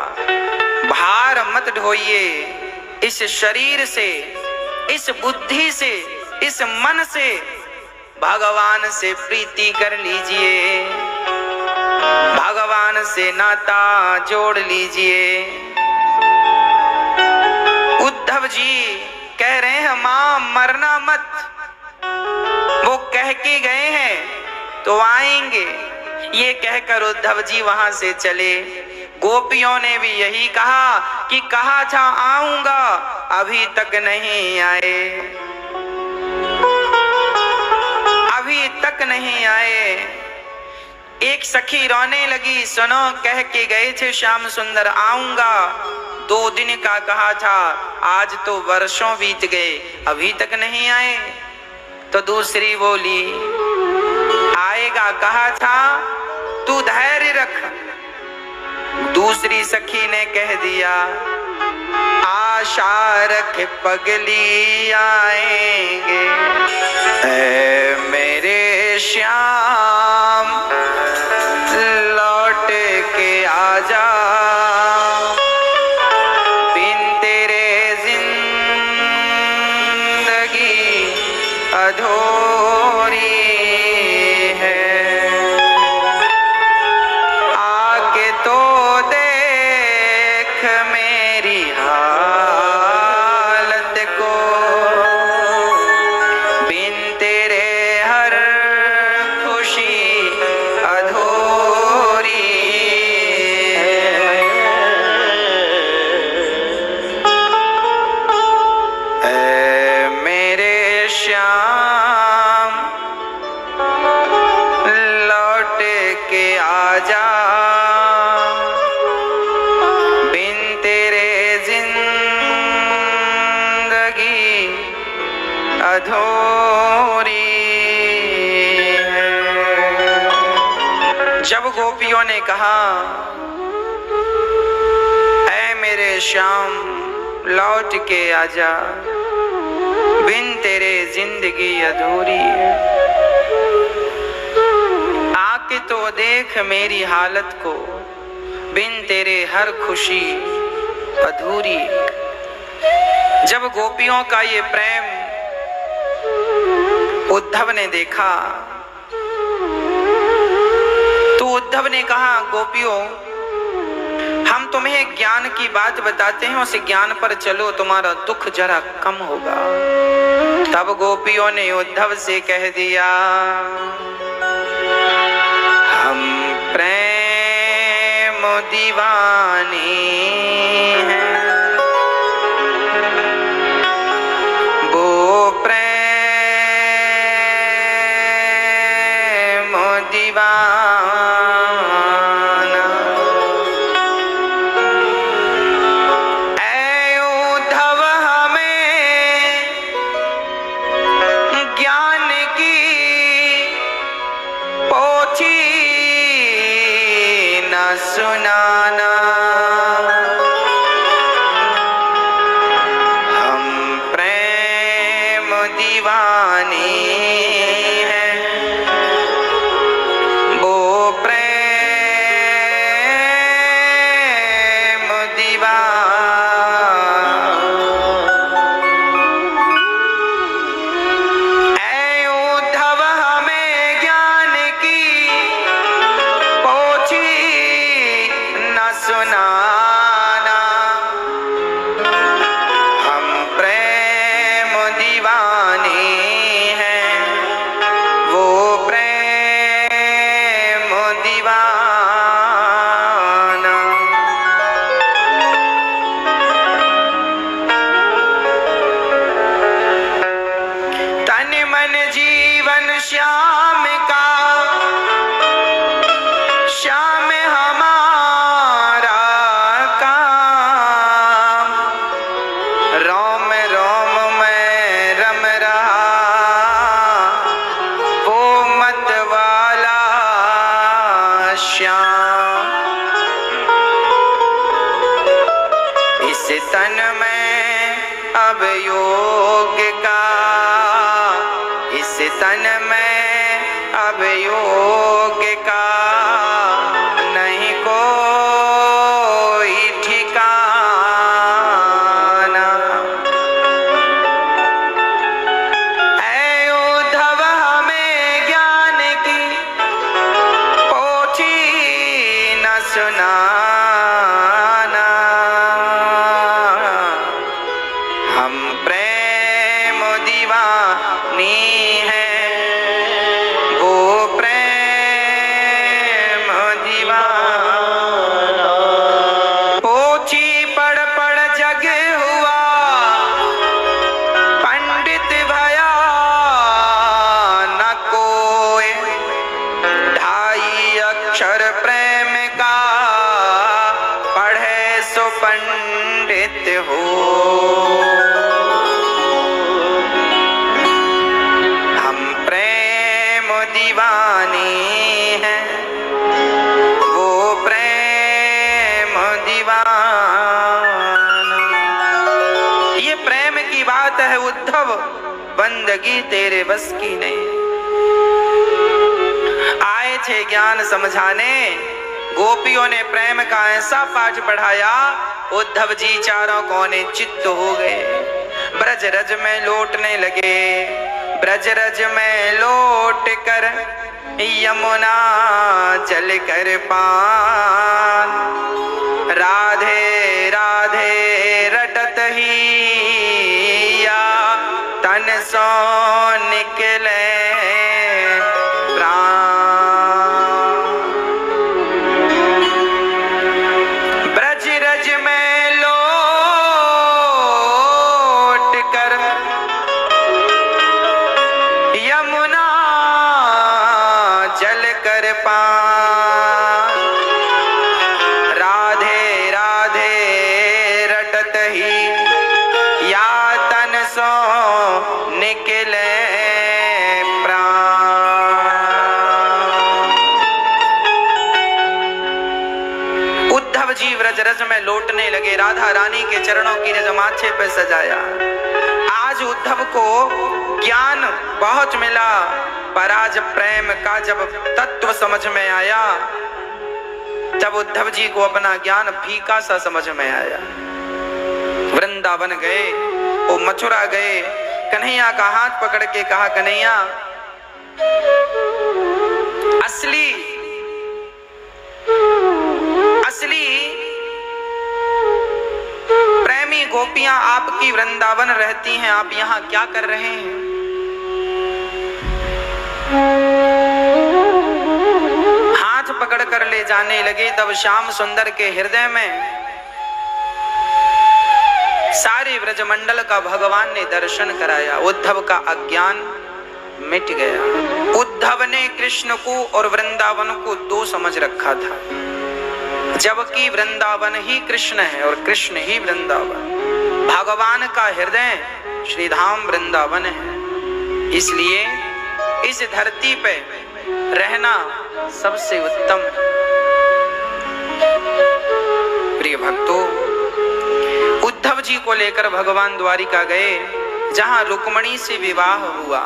[SPEAKER 1] भार मत ढोइए, इस शरीर से, इस बुद्धि से, इस मन से भगवान से प्रीति कर लीजिए, भगवान से नाता जोड़ लीजिए। उद्धव जी कह रहे हैं मां मरना मत, वो कह के गए हैं तो आएंगे। ये कहकर उद्धव जी वहां से चले। गोपियों ने भी यही कहा कि कहा था आऊंगा, अभी तक नहीं आए, अभी तक नहीं आए। एक सखी रोने लगी, सुनो कह के गए थे श्याम सुंदर आऊंगा, 2 दिन का कहा था, आज तो वर्षों बीत गए, अभी तक नहीं आए। तो दूसरी बोली आएगा कहा था, तू धैर्य रख। दूसरी सखी ने कह दिया आशा रख पगली आएंगे। ऐ मेरे श्याम लौट के आजा, बिन तेरे जिंदगी अधूरी है। आके तो देख मेरी हालत को, बिन तेरे हर खुशी अधूरी है। ऐ मेरे श्याम लौट के आजा, बिन तेरे जिंदगी अधूरी है। जब गोपियों ने कहा ऐ मेरे श्याम लौट के आजा, बिन तेरे जिंदगी अधूरी है, आके तो देख मेरी हालत को, बिन तेरे हर खुशी अधूरी। जब गोपियों का ये प्रेम उद्धव ने देखा तो उद्धव ने कहा गोपियों हम तुम्हें ज्ञान की बात बताते हैं, उस ज्ञान पर चलो, तुम्हारा दुख जरा कम होगा। तब गोपियों ने उद्धव से कह दिया हम प्रेम दीवानी हैं, वो प्रेम दीवाना। ऐ उद्धव हमें ज्ञान की पोथी दीवानी है, वो प्रेम दीवाना। ऐ उद्धव हमें ज्ञान की पोथी न सुनाना, हम प्रेम दीवानी हैं, वो प्रेम दीवाना। तन मन जीवन श्याम का, श्याम हमारा काम, रोम रोम में रम रहा वो मत वाला श्याम। इस तन में अब योग का, इस तन में अब योग का नहीं कोई ठिकाना। ऐ उद्धव हमें ज्ञान की पोथी न सुनाना, हम प्रेम दीवानी हैं, वो प्रेम दीवाना। पोथी पढ़ पढ़ जग हुआ पंडित भया न कोई, ढाई अक्षर प्रेम का पढ़े सो पंडित हो। हम प्रेम दीवानी हैं, वो प्रेम दीवाना। ये प्रेम की बात है उद्धव, बंदगी तेरे बस की नहीं। आए थे ज्ञान समझाने, गोपियों ने प्रेम का ऐसा पाठ पढ़ाया, उद्धव जी चारों कोने चित्त हो गए। ब्रज रज में लौटने लगे, ब्रज रज में लौट कर यमुना जल कर पान, राधे राधे रटत ही या तन सो निकले प्राण। ब्रज रज में लौट कर यमुना जल कर पान, राधे राधे रटत ही या तन सो निकले प्राण। उद्धव जी व्रज रज में लौटने लगे, राधा रानी के चरणों की रज माथे पे सजाया। आज उद्धव को ज्ञान बहुत मिला, पर आज प्रेम का जब तत्व समझ में आया, तब उद्धव जी को अपना ज्ञान फीका सा समझ में आया। वृंदावन गए, वो मथुरा गए, कन्हैया का हाथ पकड़ के कहा, कन्हैया असली असली प्रेमी गोपियां आपकी वृंदावन रहती हैं, आप यहाँ क्या कर रहे हैं? हाथ पकड़ कर ले जाने लगे, तब श्याम सुंदर के हृदय में सारे ब्रजमंडल का भगवान ने दर्शन कराया। उद्धव का अज्ञान मिट गया। उद्धव ने कृष्ण को और वृंदावन को दो समझ रखा था, जबकि वृंदावन ही कृष्ण है और कृष्ण ही वृंदावन। भगवान का हृदय श्रीधाम वृंदावन है, इसलिए इस धरती पे रहना सबसे उत्तम। प्रिय भक्तों, उद्धव जी को लेकर भगवान द्वारिका गए। जहां रुक्मणी से विवाह हुआ।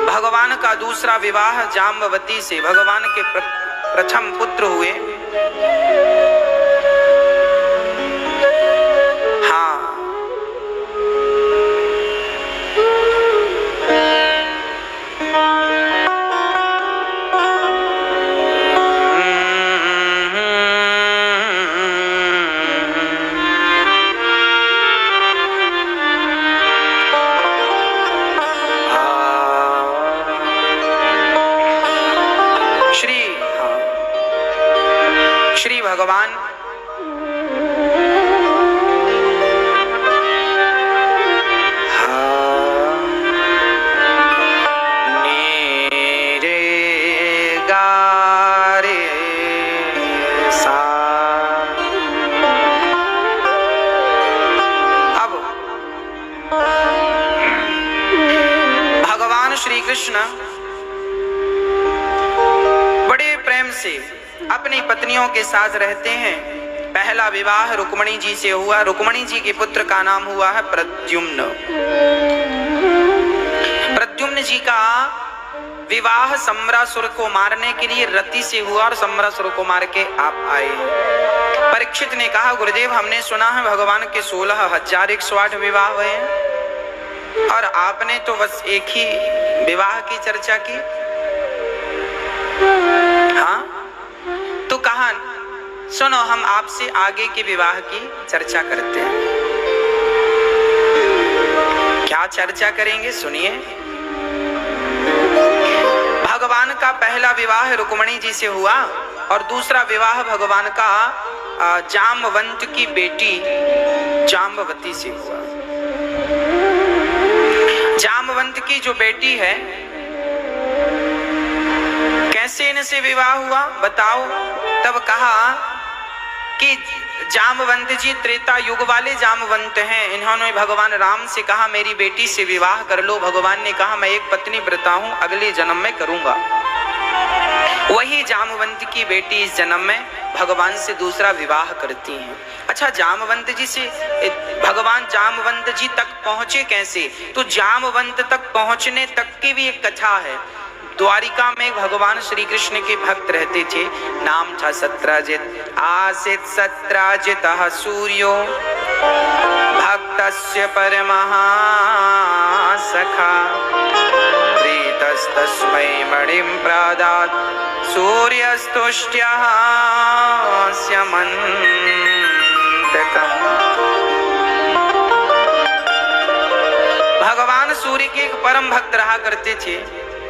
[SPEAKER 1] भगवान का दूसरा विवाह जाम्बवती से, भगवान के प्रथम पुत्र हुए। हाँ, श्री भगवान नीरे गारे सा। अब भगवान श्री कृष्ण बड़े प्रेम से अपनी पत्नियों के साथ रहते हैं। पहला विवाह रुक्मणी जी से हुआ। रुक्मणी जी के पुत्र का नाम हुआ है प्रद्युम्न। प्रद्युम्न जी का विवाह सम्रासुर को मारने के लिए रति से हुआ और सम्रासुर को मार के आप आए। परीक्षित ने कहा, गुरुदेव हमने सुना है भगवान के 16,108 विवाह हुए हैं और आपने तो बस एक ही विवाह की चर्चा की। हाँ, तो कहा सुनो, हम आपसे आगे के विवाह की चर्चा करते हैं। क्या चर्चा करेंगे सुनिए। भगवान का पहला विवाह रुक्मणी जी से हुआ और दूसरा विवाह भगवान का जाम्बवंत की बेटी जाम्बवती से हुआ। जाम्बवंत की जो बेटी है, कैसे इनसे विवाह हुआ बताओ। तब कहा कि जाम्बवंत जी त्रेता युग वाले जाम्बवंत हैं। इन्होंने भगवान राम से कहा मेरी बेटी से विवाह कर लो। भगवान ने कहा मैं एक पत्नी व्रता हूं, अगले जन्म में करूंगा। वही जाम्बवंत की बेटी इस जन्म में भगवान से दूसरा विवाह करती हैं। अच्छा, जाम्बवंत जी से भगवान जाम्बवंत जी तक पहुंचे कैसे? तो जाम्बवंत तक पहुंचने तक की भी एक कथा है। द्वारिका में भगवान श्री कृष्ण के भक्त रहते थे, नाम था सत्राजित। आसित सत्राजितः सूर्यो भक्तस्य परमः सखा प्रीतस्तस्मै मणिं प्रदात् सूर्यस्तुष्ट्यः स्यमन्तकम्। भगवान सूर्य के एक परम भक्त रहा करते थे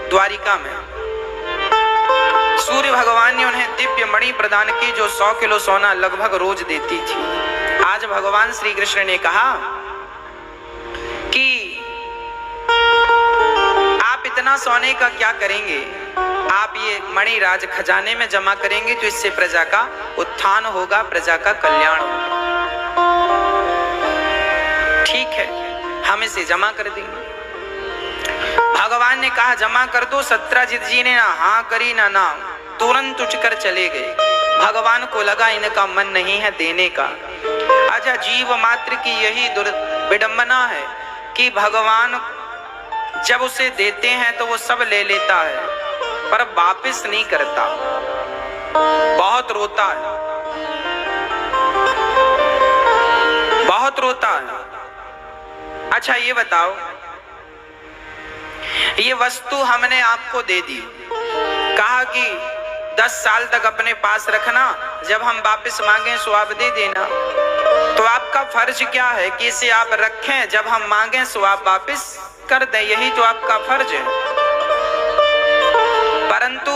[SPEAKER 1] द्वारिका में। सूर्य भगवान ने उन्हें दिव्य मणि प्रदान की जो 100 किलो सोना लगभग रोज देती थी। आज भगवान श्री कृष्ण ने कहा कि आप इतना सोने का क्या करेंगे, आप ये मणि राज खजाने में जमा करेंगे तो इससे प्रजा का उत्थान होगा, प्रजा का कल्याण होगा। ठीक है, हम इसे जमा कर देंगे। भगवान ने कहा जमा कर दो। सत्राजित जी ने ना हाँ करी ना ना, तुरंत उठकर चले गए। भगवान को लगा इनका मन नहीं है देने का। अच्छा, जीव मात्र की यही विडंबना है कि भगवान जब उसे देते हैं तो वो सब ले लेता है पर वापस नहीं करता, बहुत रोता है, बहुत रोता है। अच्छा ये बताओ, ये वस्तु हमने आपको दे दी, कहा कि 10 साल तक अपने पास रखना, जब हम वापस मांगे सो आप दे देना। तो आपका फर्ज क्या है कि इसे आप रखें, जब हम मांगे सो आप वापस कर दें, यही तो आपका फर्ज है। परंतु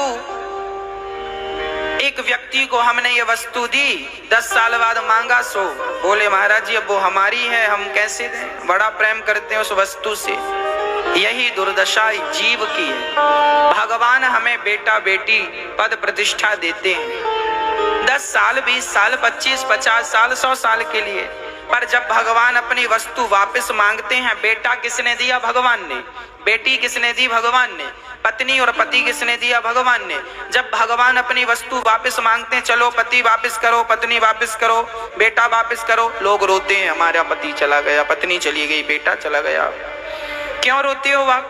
[SPEAKER 1] एक व्यक्ति को हमने ये वस्तु दी, 10 साल बाद मांगा सो बोले महाराज जी अब वो हमारी है, हम कैसे दें, बड़ा प्रेम करते हैं उस वस्तु से। यही दुर्दशा जीव की है। भगवान हमें बेटा बेटी पद प्रतिष्ठा देते हैं 10 साल 20 साल 25 50 साल 100 साल के लिए, पर जब भगवान अपनी वस्तु वापस मांगते हैं, बेटा किसने दिया? भगवान ने। बेटी किसने दी? भगवान ने। पत्नी और पति किसने दिया? भगवान ने। जब भगवान अपनी वस्तु वापस मांगते हैं, चलो पति वापस करो, पत्नी वापस करो, बेटा वापस करो, लोग रोते हैं हमारा पति चला गया, पत्नी चली गई, बेटा चला गया। क्यों रोते हो आप?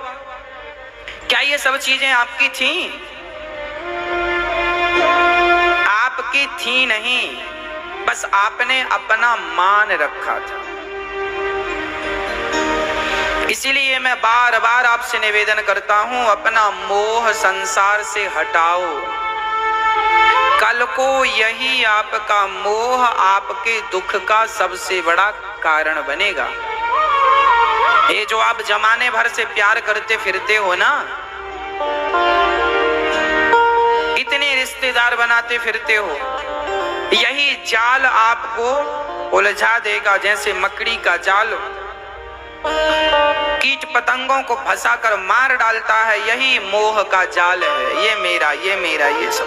[SPEAKER 1] क्या ये सब चीजें आपकी थी? आपकी थी नहीं, बस आपने अपना मान रखा था। इसीलिए मैं बार बार आपसे निवेदन करता हूं, अपना मोह संसार से हटाओ। कल को यही आपका मोह आपके दुख का सबसे बड़ा कारण बनेगा। ये जो आप जमाने भर से प्यार करते फिरते हो ना, इतने रिश्तेदार बनाते फिरते हो, यही जाल आपको उलझा देगा। जैसे मकड़ी का जाल कीट पतंगों को फंसाकर मार डालता है, यही मोह का जाल है। ये मेरा, ये मेरा, ये सब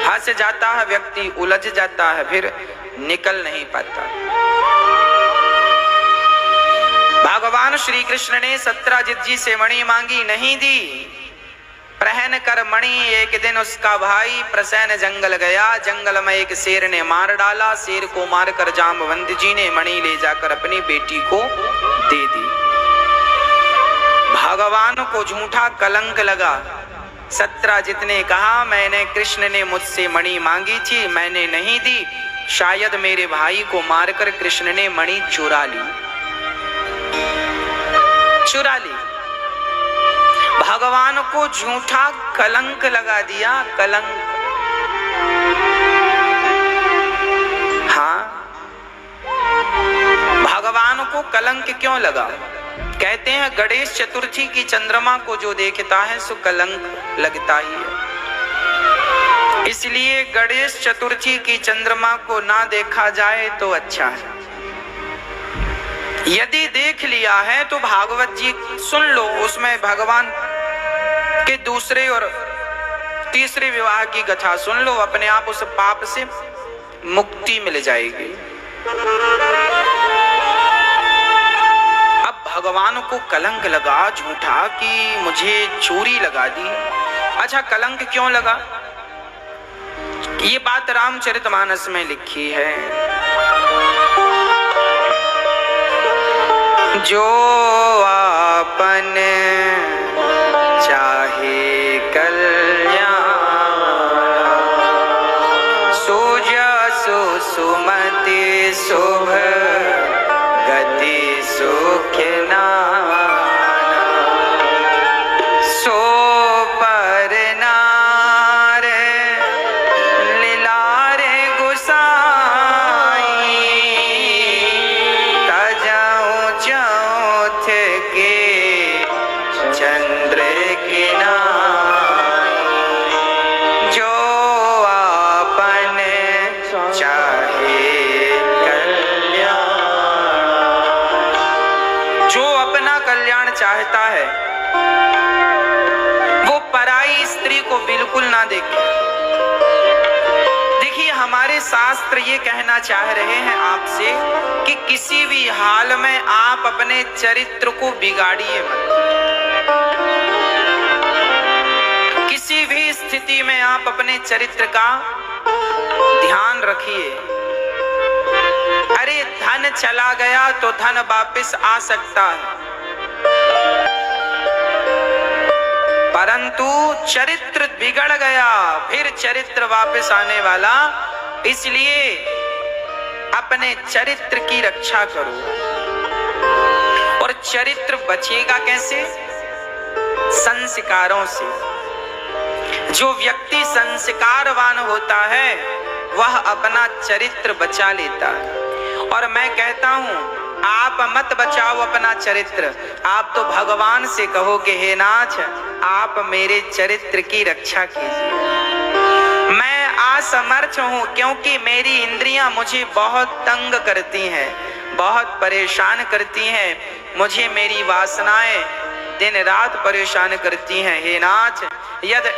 [SPEAKER 1] फंस जाता है, व्यक्ति उलझ जाता है, फिर निकल नहीं पाता। भगवान श्री कृष्ण ने सत्यजित जी से मणि मांगी, नहीं दी। प्रहन कर मणि एक दिन उसका भाई प्रसन्न जंगल गया। जंगल में एक शेर ने मार डाला। शेर को मारकर जामवंत जी ने मणि ले जाकर अपनी बेटी को दे दी। भगवान को झूठा कलंक लगा। सत्यजित ने कहा, मैंने कृष्ण ने मुझसे मणि मांगी थी, मैंने नहीं दी, शायद मेरे भाई को मारकर कृष्ण ने मणि चुरा ली। भगवान को झूठा कलंक लगा दिया, कलंक। हाँ, भगवान को कलंक क्यों लगा? कहते हैं गणेश चतुर्थी की चंद्रमा को जो देखता है सो कलंक लगता ही है। इसलिए गणेश चतुर्थी की चंद्रमा को ना देखा जाए तो अच्छा है। यदि देख लिया है तो भागवत जी सुन लो, उसमें भगवान के दूसरे और तीसरे विवाह की कथा सुन लो, अपने आप उस पाप से मुक्ति मिल जाएगी। अब भगवान को कलंक लगा झूठा कि मुझे चोरी लगा दी। अच्छा, कलंक क्यों लगा? ये बात रामचरितमानस में लिखी है। जो आपन चाहे कल्याण, सो जसो सुमति शुभ गति सुख नाना, सो पर नार लीलारे गुसाई, तजऊ चौथ के चंद्र किनाई, जो आपन चाहे कल्याण। जो अपना कल्याण चाहता है वो पराई स्त्री को बिल्कुल ना देखे। देखिए, हमारे शास्त्र ये कहना चाह रहे हैं आपसे कि किसी भी हाल में आप अपने चरित्र को बिगाड़िए मत। किसी भी स्थिति में आप अपने चरित्र का ध्यान रखिए। अरे धन चला गया तो धन वापस आ सकता है, परंतु चरित्र बिगड़ गया फिर चरित्र वापस आने वाला। इसलिए अपने चरित्र की रक्षा करो। और चरित्र बचेगा कैसे? संस्कारों से। जो व्यक्ति संस्कारवान होता है वह अपना चरित्र बचा लेता है। और मैं कहता हूं, आप मत बचाओ अपना चरित्र, आप तो भगवान से कहो कि हे नाथ, आप मेरे चरित्र की रक्षा कीजिए। मैं असमर्थ हूं क्योंकि मेरी इंद्रियां मुझे बहुत तंग करती हैं, बहुत परेशान करती हैं। मुझे मेरी वासनाएं दिन रात परेशान करती हैं। हे नाथ, यदि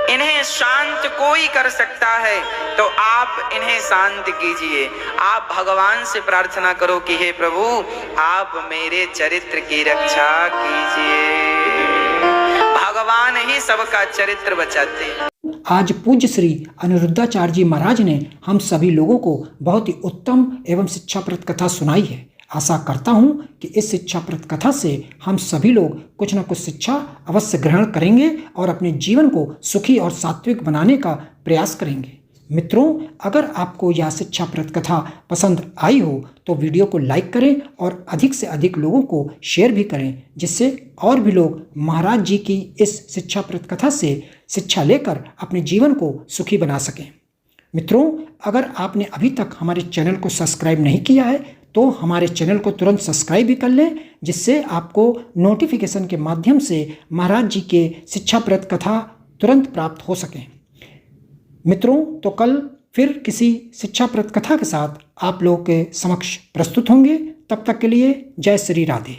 [SPEAKER 1] इन्हें शांत कोई कर सकता है तो आप इन्हें शांत कीजिए। आप भगवान से प्रार्थना करो कि हे प्रभु, आप मेरे चरित्र की रक्षा कीजिए। भगवान ही सबका चरित्र बचाते हैं।
[SPEAKER 2] आज पूज्य श्री अनिरुद्धाचार्य जी महाराज ने हम सभी लोगों को बहुत ही उत्तम एवं शिक्षाप्रद कथा सुनाई है। आशा करता हूँ कि इस शिक्षाप्रद कथा से हम सभी लोग कुछ न कुछ शिक्षा अवश्य ग्रहण करेंगे और अपने जीवन को सुखी और सात्विक बनाने का प्रयास करेंगे। मित्रों, अगर आपको यह शिक्षाप्रद कथा पसंद आई हो तो वीडियो को लाइक करें और अधिक से अधिक लोगों को शेयर भी करें, जिससे और भी लोग महाराज जी की इस शिक्षाप्रद कथा से शिक्षा लेकर अपने जीवन को सुखी बना सकें। मित्रों, अगर आपने अभी तक हमारे चैनल को सब्सक्राइब नहीं किया है तो हमारे चैनल को तुरंत सब्सक्राइब भी कर लें, जिससे आपको नोटिफिकेशन के माध्यम से महाराज जी के शिक्षाप्रद कथा तुरंत प्राप्त हो सकें। मित्रों, तो कल फिर किसी शिक्षाप्रद कथा के साथ आप लोगों के समक्ष प्रस्तुत होंगे। तब तक के लिए जय श्री राधे।